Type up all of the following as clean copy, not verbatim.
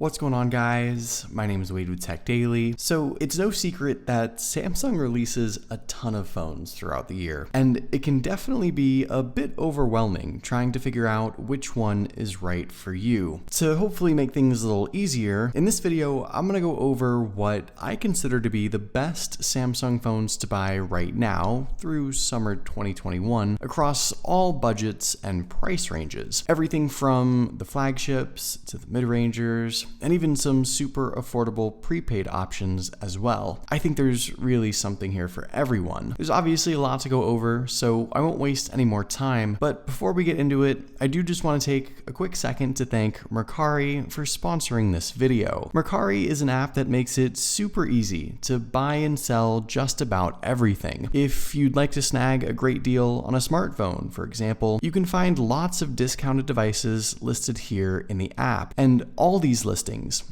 What's going on, guys? My name is Wade with TechDaily. So it's no secret that Samsung releases a ton of phones throughout the year, and it can definitely be a bit overwhelming trying to figure out which one is right for you. To hopefully make things a little easier, in this video, I'm gonna go over what I consider to be the best Samsung phones to buy right now through summer 2021 across all budgets and price ranges. Everything from the flagships to the mid-rangers, and even some super affordable prepaid options as well. I think there's really something here for everyone. There's obviously a lot to go over, so I won't waste any more time, but before we get into it, I do just want to take a quick second to thank Mercari for sponsoring this video. Mercari is an app that makes it super easy to buy and sell just about everything. If you'd like to snag a great deal on a smartphone, for example, you can find lots of discounted devices listed here in the app, and all these listings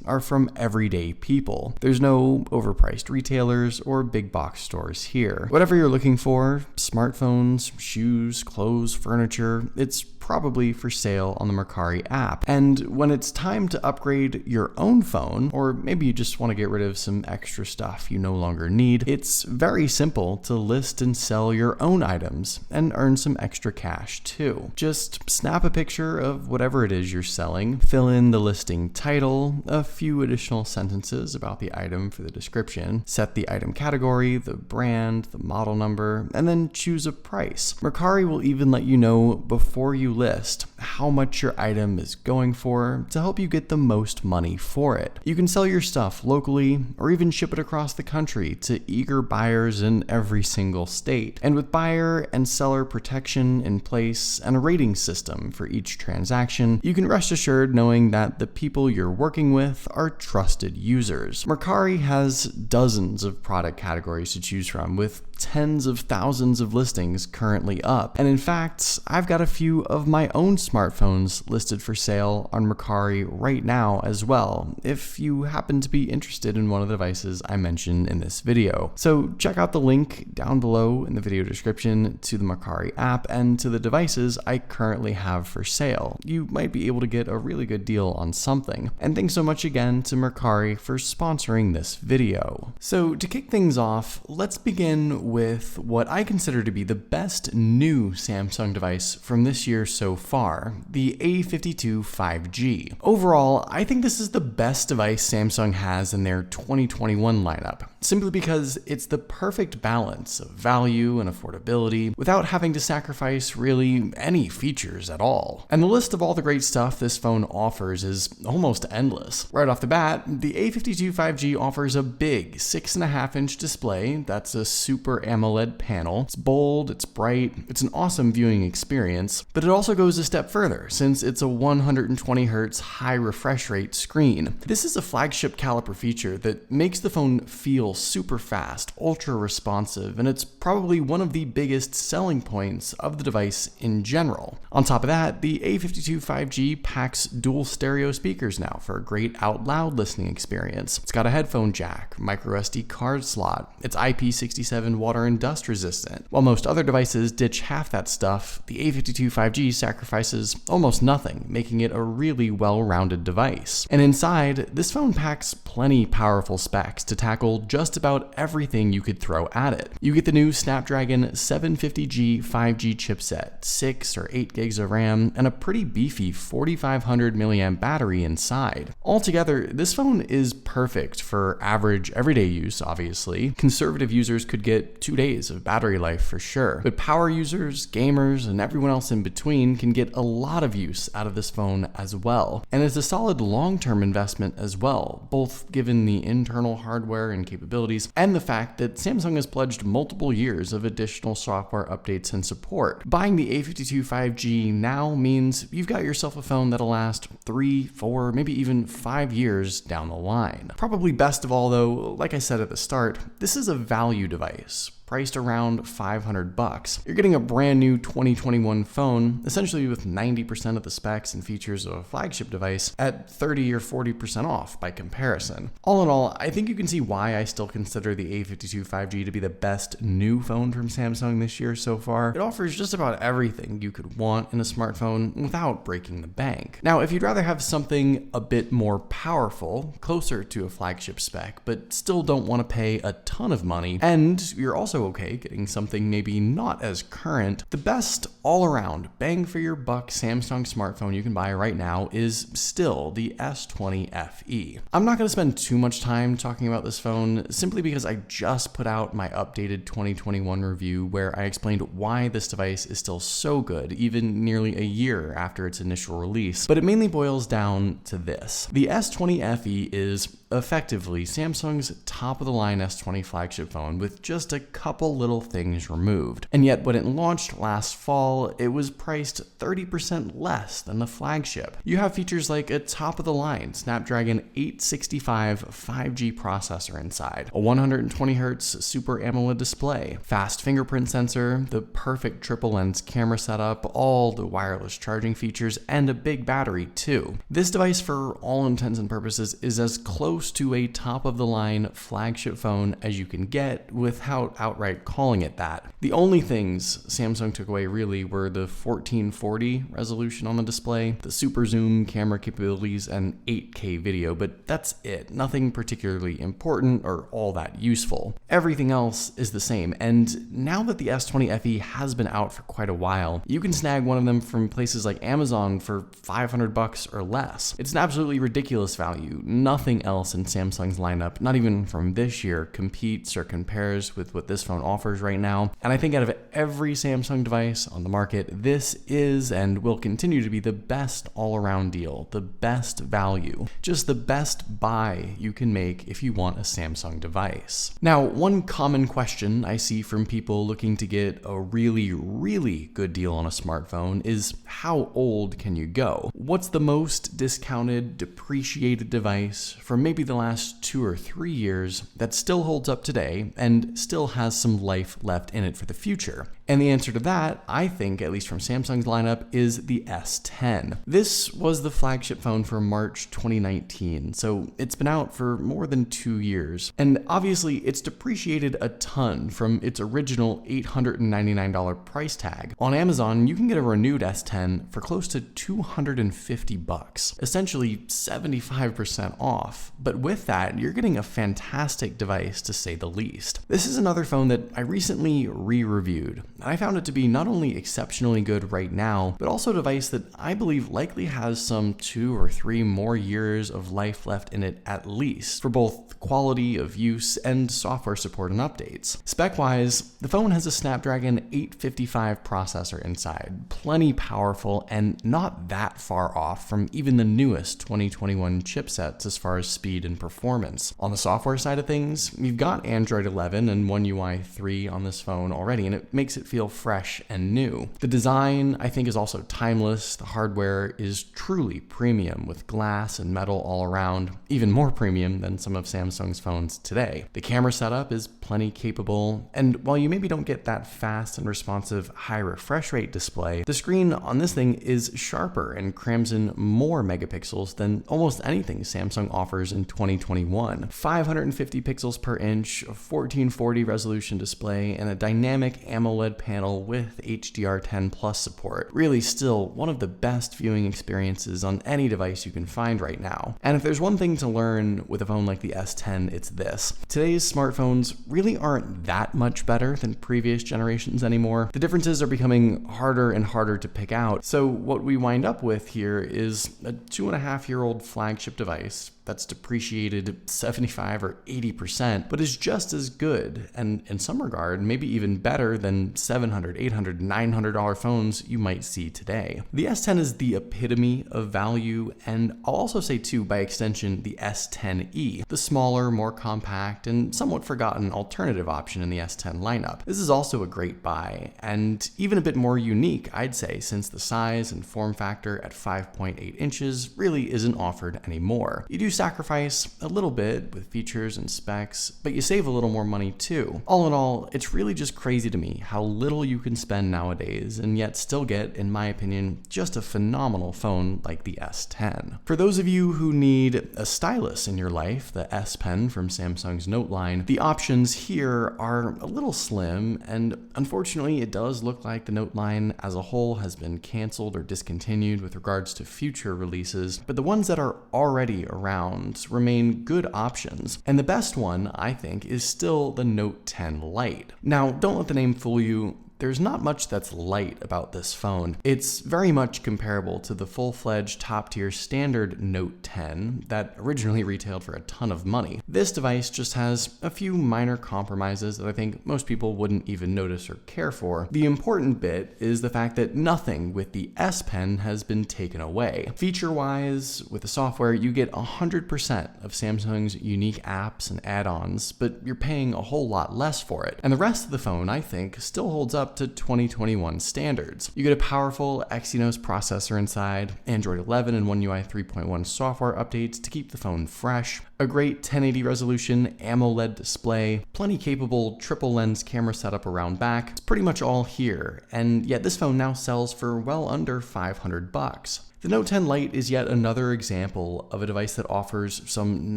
are from everyday people. There's no overpriced retailers or big box stores here. Whatever you're looking for, smartphones, shoes, clothes, furniture, it's probably for sale on the Mercari app. And when it's time to upgrade your own phone, or maybe you just want to get rid of some extra stuff you no longer need, it's very simple to list and sell your own items and earn some extra cash too. Just snap a picture of whatever it is you're selling, fill in the listing title, a few additional sentences about the item for the description, set the item category, the brand, the model number, and then choose a price. Mercari will even let you know before you list how much your item is going for to help you get the most money for it. You can sell your stuff locally or even ship it across the country to eager buyers in every single state. And with buyer and seller protection in place and a rating system for each transaction, you can rest assured knowing that the people you're working with are trusted users. Mercari has dozens of product categories to choose from, with tens of thousands of listings currently up. And in fact, I've got a few of my own smartphones listed for sale on Mercari right now as well, if you happen to be interested in one of the devices I mentioned in this video. So check out the link down below in the video description to the Mercari app and to the devices I currently have for sale. You might be able to get a really good deal on something. And thanks so much again to Mercari for sponsoring this video. So to kick things off, let's begin with what I consider to be the best new Samsung device from this year so far, the A22 5G. Overall, I think this is the best device Samsung has in their 2021 lineup, simply because it's the perfect balance of value and affordability without having to sacrifice really any features at all. And the list of all the great stuff this phone offers is almost endless. Right off the bat, the A52 5G offers a big 6.5-inch display that's a Super AMOLED panel. It's bold, it's bright, it's an awesome viewing experience, but it also goes a step further since it's a 120 Hz high refresh rate screen. This is a flagship caliper feature that makes the phone feel super fast, ultra responsive, and it's probably one of the biggest selling points of the device in general. On top of that, the A52 5G packs dual stereo speakers now for a great out loud listening experience. It's got a headphone jack, micro SD card slot, it's IP67 water and dust resistant. While most other devices ditch half that stuff, the A52 5G sacrifices almost nothing, making it a really well-rounded device. And inside, this phone packs plenty powerful specs to tackle just about everything you could throw at it. You get the new Snapdragon 750G 5G chipset, 6 or 8 gigs of RAM, and a pretty beefy 4500 mAh battery inside. Altogether, this phone is perfect for average everyday use, obviously. Conservative users could get 2 days of battery life for sure, but power users, gamers, and everyone else in between can get a lot of use out of this phone as well. And it's a solid long-term investment as well, both given the internal hardware and capabilities and the fact that Samsung has pledged multiple years of additional software updates and support. Buying the A52 5G now means you've got yourself a phone that'll last 3, 4, maybe even 5 years down the line. Probably best of all though, like I said at the start, this is a value device. priced around $500. You're getting a brand new 2021 phone, essentially with 90% of the specs and features of a flagship device at 30 or 40% off by comparison. All in all, I think you can see why I still consider the A52 5G to be the best new phone from Samsung this year so far. It offers just about everything you could want in a smartphone without breaking the bank. Now, if you'd rather have something a bit more powerful, closer to a flagship spec, but still don't want to pay a ton of money, and you're also okay getting something maybe not as current, the best all-around bang for your buck Samsung smartphone you can buy right now is still the S10 FE. I'm not going to spend too much time talking about this phone simply because I just put out my updated 2021 review where I explained why this device is still so good, even nearly a year after its initial release. But it mainly boils down to this. The S10 FE is effectively Samsung's top-of-the-line S20 flagship phone with just a couple little things removed. And yet, when it launched last fall, it was priced 30% less than the flagship. You have features like a top-of-the-line Snapdragon 865 5G processor inside, a 120Hz Super AMOLED display, fast fingerprint sensor, the perfect triple-lens camera setup, all the wireless charging features, and a big battery too. This device, for all intents and purposes, is as close to a top-of-the-line flagship phone as you can get without outright calling it that. The only things Samsung took away really were the 1440 resolution on the display, the super zoom camera capabilities, and 8K video, but that's it. Nothing particularly important or all that useful. Everything else is the same, and now that the S20 FE has been out for quite a while, you can snag one of them from places like Amazon for $500 or less. It's an absolutely ridiculous value. Nothing else in Samsung's lineup, not even from this year, competes or compares with what this phone offers right now. And I think out of every Samsung device on the market, this is and will continue to be the best all-around deal, the best value, just the best buy you can make if you want a Samsung device. Now, one common question I see from people looking to get a really, really good deal on a smartphone is how old can you go? What's the most discounted, depreciated device from maybe the last 2 or 3 years that still holds up today and still has some life left in it for the future? And the answer to that, I think, at least from Samsung's lineup, is the S10. This was the flagship phone for March 2019, so it's been out for more than 2 years. And obviously, it's depreciated a ton from its original $899 price tag. On Amazon, you can get a renewed S10 for close to $250, essentially 75% off. But with that, you're getting a fantastic device to say the least. This is another phone that I recently re-reviewed. I found it to be not only exceptionally good right now, but also a device that I believe likely has some 2 or 3 more years of life left in it at least, for both quality of use and software support and updates. Spec-wise, the phone has a Snapdragon 855 processor inside, plenty powerful and not that far off from even the newest 2021 chipsets as far as speed and performance. On the software side of things, you've got Android 11 and One UI 3 on this phone already, and it makes it feel fresh and new. The design, I think, is also timeless. The hardware is truly premium with glass and metal all around, even more premium than some of Samsung's phones today. The camera setup is plenty capable, and while you maybe don't get that fast and responsive high refresh rate display, the screen on this thing is sharper and crams in more megapixels than almost anything Samsung offers in 2021. 550 pixels per inch, a 1440 resolution display, and a dynamic AMOLED panel with HDR10 Plus support. Really still one of the best viewing experiences on any device you can find right now. And if there's one thing to learn with a phone like the S10, it's this. Today's smartphones really aren't that much better than previous generations anymore. The differences are becoming harder and harder to pick out. So what we wind up with here is a 2.5-year-old flagship device that's depreciated 75 or 80%, but is just as good, and in some regard, maybe even better than $700, $800, $900 phones you might see today. The S10 is the epitome of value, and I'll also say too, by extension, the S10e, the smaller, more compact, and somewhat forgotten alternative option in the S10 lineup. This is also a great buy, and even a bit more unique, I'd say, since the size and form factor at 5.8 inches really isn't offered anymore. You do sacrifice a little bit with features and specs, but you save a little more money too. All in all, it's really just crazy to me how little you can spend nowadays and yet still get, in my opinion, just a phenomenal phone like the S10. For those of you who need a stylus in your life, the S Pen from Samsung's Note line, the options here are a little slim, and unfortunately it does look like the Note line as a whole has been canceled or discontinued with regards to future releases, but the ones that are already around remain good options, and the best one, I think, is still the Note 10 Lite. Now, don't let the name fool you. There's not much that's light about this phone. It's very much comparable to the full-fledged top-tier standard Note 10 that originally retailed for a ton of money. This device just has a few minor compromises that I think most people wouldn't even notice or care for. The important bit is the fact that nothing with the S Pen has been taken away. Feature-wise, with the software, you get 100% of Samsung's unique apps and add-ons, but you're paying a whole lot less for it. And the rest of the phone, I think, still holds up to 2021 standards. You get a powerful Exynos processor inside, Android 11 and One UI 3.1 software updates to keep the phone fresh, a great 1080 resolution AMOLED display, plenty capable triple lens camera setup around back. It's pretty much all here, and yet this phone now sells for well under $500. The Note 10 Lite is yet another example of a device that offers some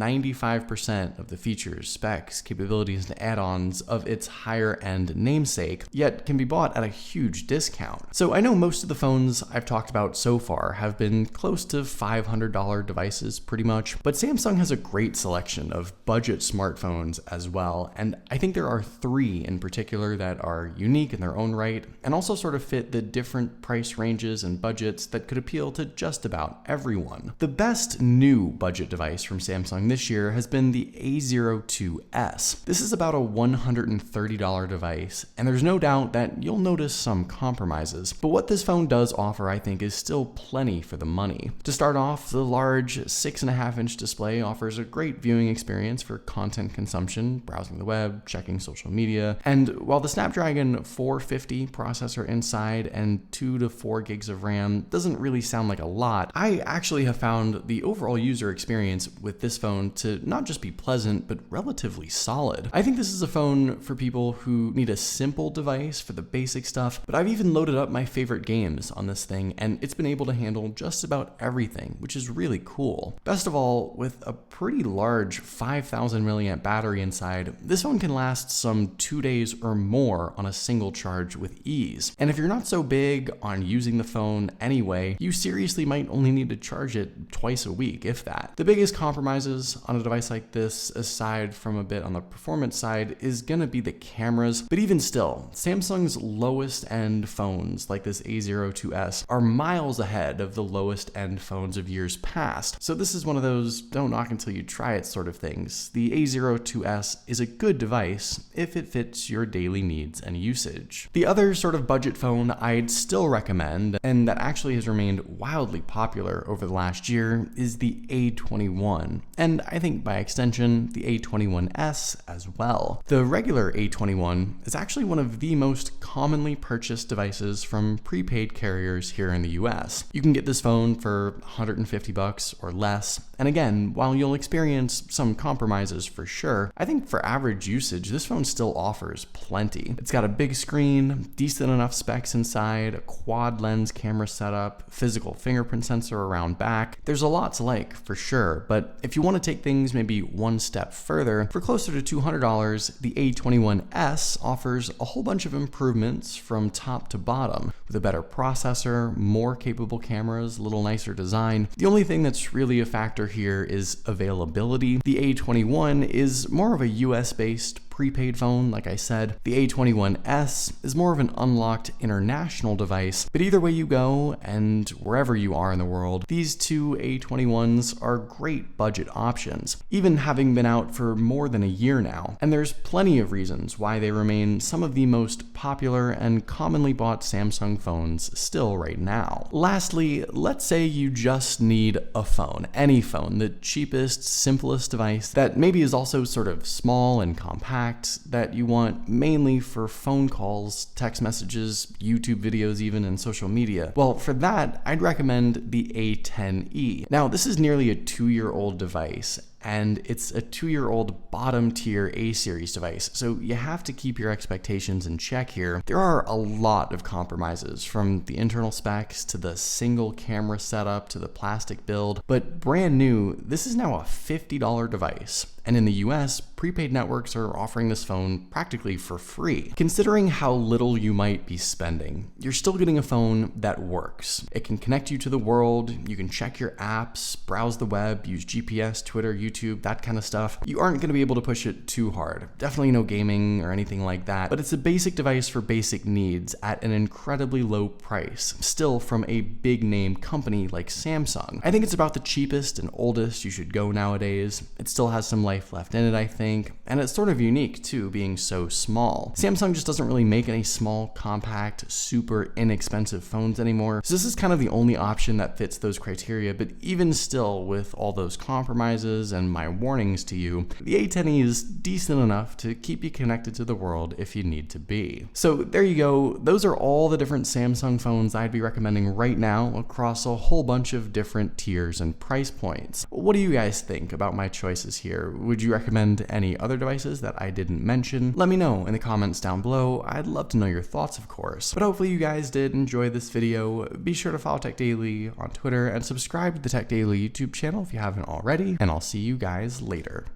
95% of the features, specs, capabilities, and add-ons of its higher-end namesake, yet can be bought at a huge discount. So I know most of the phones I've talked about so far have been close to $500 devices pretty much, but Samsung has a great selection of budget smartphones as well, and I think there are three in particular that are unique in their own right, and also sort of fit the different price ranges and budgets that could appeal to just about everyone. The best new budget device from Samsung this year has been the A21s. This is about a $130 device, and there's no doubt that you'll notice some compromises. But what this phone does offer, I think, is still plenty for the money. To start off, the large 6.5-inch display offers a great viewing experience for content consumption, browsing the web, checking social media, and while the Snapdragon 450 processor inside and 2 to 4 gigs of RAM doesn't really sound like a lot, I actually have found the overall user experience with this phone to not just be pleasant, but relatively solid. I think this is a phone for people who need a simple device for the basic stuff, but I've even loaded up my favorite games on this thing, and it's been able to handle just about everything, which is really cool. Best of all, with a pretty large 5,000 milliamp battery inside, this phone can last some 2 days or more on a single charge with ease. And if you're not so big on using the phone anyway, you seriously might only need to charge it twice a week, if that. The biggest compromises on a device like this, aside from a bit on the performance side, is gonna be the cameras. But even still, Samsung's lowest end phones, like this A02s, are miles ahead of the lowest end phones of years past. So this is one of those don't knock until you try it sort of things. The A02s is a good device if it fits your daily needs and usage. The other sort of budget phone I'd still recommend, and that actually has remained wildly popular over the last year, is the A21, and I think by extension the A21s as well. The regular A21 is actually one of the most commonly purchased devices from prepaid carriers here in the US. You can get this phone for $150 or less, and again, while you'll experience some compromises for sure, I think for average usage this phone still offers plenty. It's got a big screen, decent enough specs inside, a quad lens camera setup, physical fingerprint sensor around back. There's a lot to like for sure, but if you want to take things maybe one step further, for closer to $200, the A21s offers a whole bunch of improvements from top to bottom, with a better processor, more capable cameras, a little nicer design. The only thing that's really a factor here is availability. The A21 is more of a US-based prepaid phone, like I said. The A21s is more of an unlocked international device, but either way you go and wherever you are in the world, these two A21s are great budget options, even having been out for more than a year now. And there's plenty of reasons why they remain some of the most popular and commonly bought Samsung phones still right now. Lastly, let's say you just need a phone, any phone, the cheapest, simplest device that maybe is also sort of small and compact, compact that you want mainly for phone calls, text messages, YouTube videos even, and social media, well, for that, I'd recommend the A10e. Now, this is nearly a 2-year-old device, and it's a 2-year-old bottom tier A series device, so you have to keep your expectations in check here. There are a lot of compromises, from the internal specs to the single camera setup to the plastic build, but brand new, this is now a $50 device. And in the US, prepaid networks are offering this phone practically for free. Considering how little you might be spending, you're still getting a phone that works. It can connect you to the world, you can check your apps, browse the web, use GPS, Twitter, YouTube, that kind of stuff. You aren't going to be able to push it too hard. Definitely no gaming or anything like that, but it's a basic device for basic needs at an incredibly low price, still from a big name company like Samsung. I think it's about the cheapest and oldest you should go nowadays. It still has some life left in it, I think, and it's sort of unique too, being so small. Samsung just doesn't really make any small, compact, super inexpensive phones anymore, so this is kind of the only option that fits those criteria. But even still, with all those compromises and my warnings to you, the A10e is decent enough to keep you connected to the world if you need to be. So there you go, those are all the different Samsung phones I'd be recommending right now across a whole bunch of different tiers and price points. What do you guys think about my choices here? Would you recommend any other devices that I didn't mention? Let me know in the comments down below. I'd love to know your thoughts, of course. But hopefully you guys did enjoy this video. Be sure to follow TechDaily on Twitter and subscribe to the TechDaily YouTube channel if you haven't already, and I'll see you guys later.